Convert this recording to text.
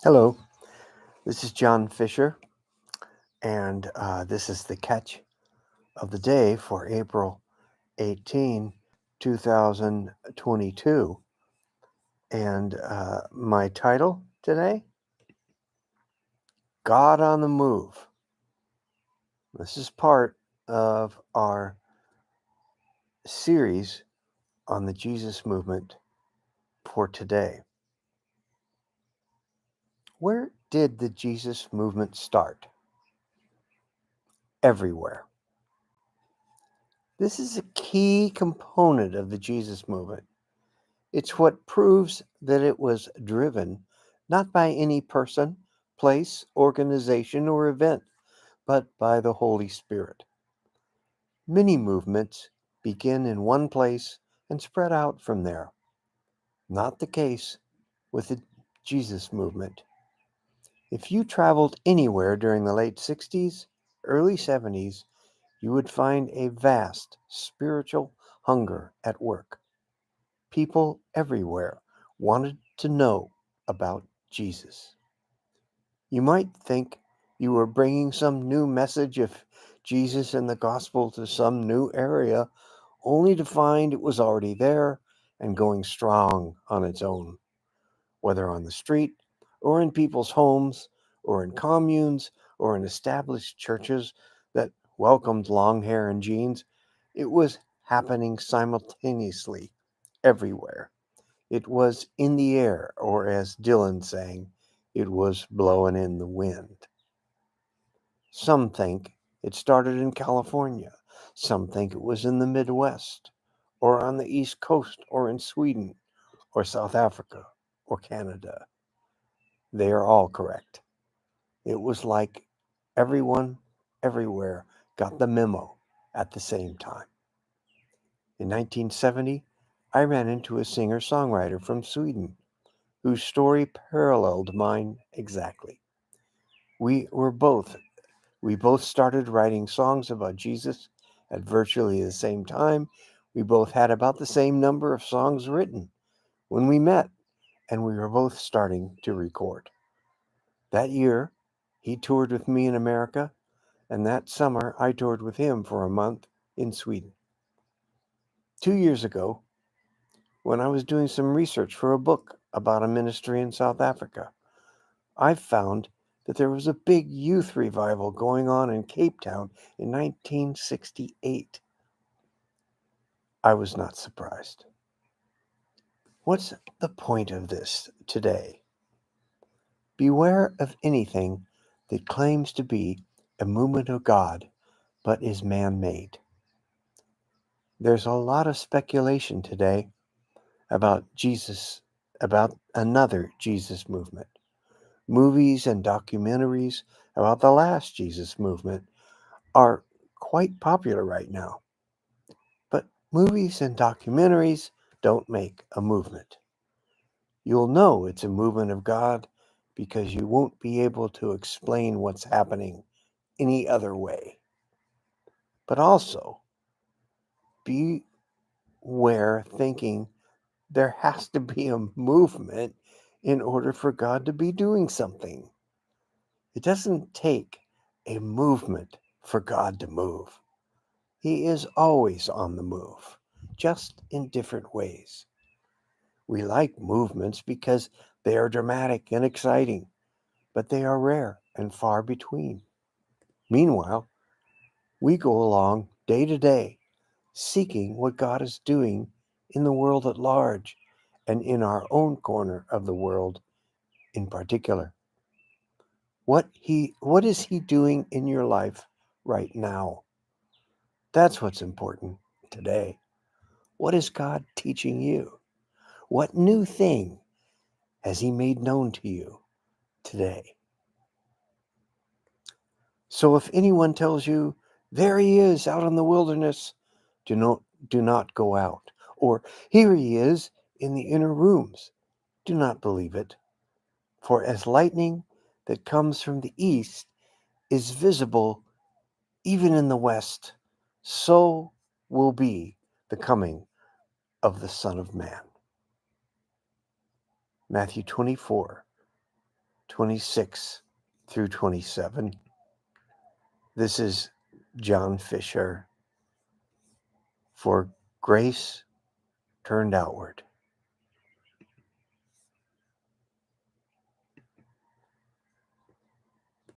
Hello, this is John Fisher, and this is the catch of the day for April 18, 2022. And my title today, God on the Move. This is part of our series on the Jesus movement for today. Where did the Jesus movement start? Everywhere. This is a key component of the Jesus movement. It's what proves that it was driven not by any person, place, organization, or event, but by the Holy Spirit. Many movements begin in one place and spread out from there. Not the case with the Jesus movement. If you traveled anywhere during the late 60s, early 70s, you would find a vast spiritual hunger at work. People everywhere wanted to know about Jesus. You might think you were bringing some new message of Jesus and the gospel to some new area, only to find it was already there and going strong on its own, whether on the street or in people's homes or in communes or in established churches that welcomed long hair and jeans. It was happening simultaneously everywhere. It was in the air, or as Dylan sang, it was blowing in the wind. Some think it started in California. Some think it was in the Midwest, or on the East Coast, or in Sweden, or South Africa, or Canada. They are all correct. It was like everyone, everywhere got the memo at the same time. In 1970, I ran into a singer-songwriter from Sweden whose story paralleled mine exactly. We were both we both started writing songs about Jesus at virtually the same time. We both had about the same number of songs written when we met, and we were both starting to record. That year, he toured with me in America, and that summer I toured with him for a month in Sweden. 2 years ago, when I was doing some research for a book about a ministry in South Africa, I found that there was a big youth revival going on in Cape Town in 1968. I was not surprised. What's the point of this today? Beware of anything that claims to be a movement of God but is man made. There's a lot of speculation today about Jesus, about another Jesus movement. Movies and documentaries about the last Jesus movement are quite popular right now. But movies and documentaries don't make a movement. You'll know it's a movement of God because you won't be able to explain what's happening any other way. But also, beware thinking there has to be a movement in order for God to be doing something. It doesn't take a movement for God to move. He is always on the move, just in different ways. We like movements because they are dramatic and exciting, but they are rare and far between. Meanwhile, we go along day to day, seeking what God is doing in the world at large and in our own corner of the world in particular. What is he doing in your life right now? That's what's important today. What is God teaching you? What new thing has he made known to you today? So if anyone tells you, there he is out in the wilderness, do not go out. Or here he is in the inner rooms, do not believe it. For as lightning that comes from the east is visible even in the west, so will be the coming of the Son of Man. Matthew 24, 26 through 27. This is John Fisher for Grace Turned Outward.